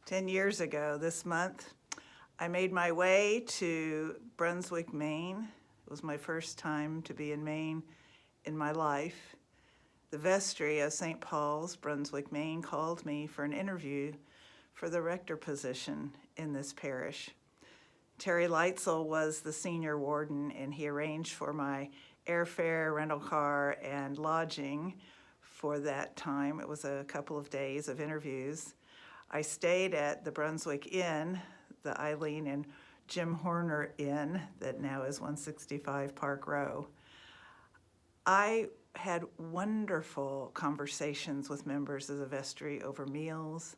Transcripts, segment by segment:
10 years ago this month, I made my way to Brunswick, Maine. It was my first time to be in Maine in my life. The vestry of St. Paul's, Brunswick, Maine, called me for an interview for the rector position in this parish. Terry Leitzel was the senior warden, and he arranged for my airfare, rental car, and lodging for that time. It was a couple of days of interviews. I stayed at the Brunswick Inn, the Eileen and Jim Horner Inn that now is 165 Park Row. I had wonderful conversations with members of the vestry over meals.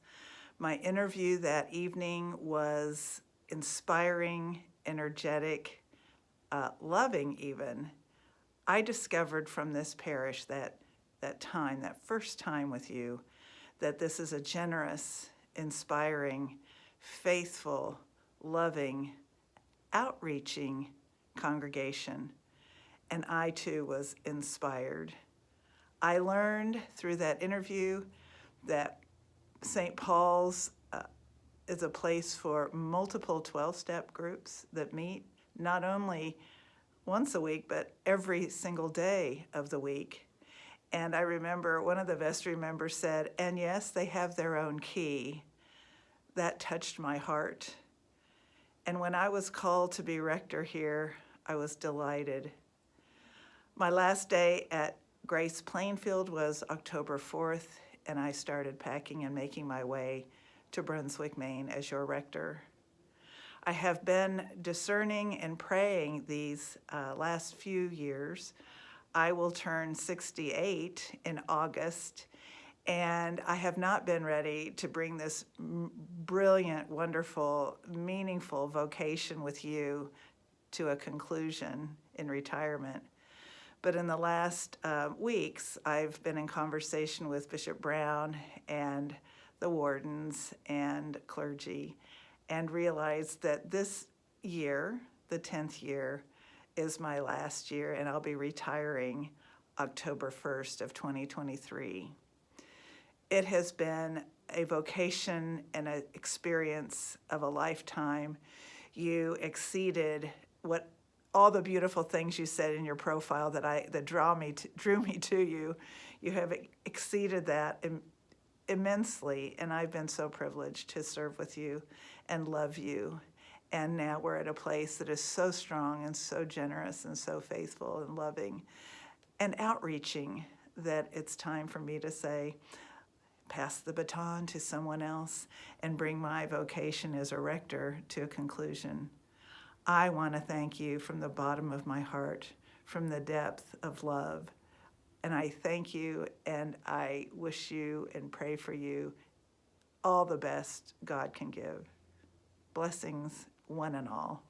My interview that evening was inspiring, energetic, loving even. I discovered from this parish that first time with you, that this is a generous, inspiring, faithful, loving, outreaching congregation. And I too was inspired. I learned through that interview that St. Paul's is a place for multiple 12-step groups that meet not only once a week, but every single day of the week. And I remember one of the vestry members said, and yes, they have their own key. That touched my heart. And when I was called to be rector here, I was delighted. My last day at Grace Plainfield was October 4th, and I started packing and making my way to Brunswick, Maine as your rector. I have been discerning and praying these last few years. I will turn 68 in August, and I have not been ready to bring this brilliant, wonderful, meaningful vocation with you to a conclusion in retirement. But in the last weeks, I've been in conversation with Bishop Brown and the wardens and clergy, and realized that this year, the 10th year, is my last year, and I'll be retiring October 1st of 2023. It has been a vocation and an experience of a lifetime. You exceeded what all the beautiful things you said in your profile that drew me to you. You have exceeded that immensely, and I've been so privileged to serve with you and love you. And now we're at a place that is so strong and so generous and so faithful and loving and outreaching that it's time for me to say, pass the baton to someone else and bring my vocation as a rector to a conclusion. I want to thank you from the bottom of my heart, from the depth of love. And I thank you, and I wish you and pray for you all the best God can give. Blessings, one and all.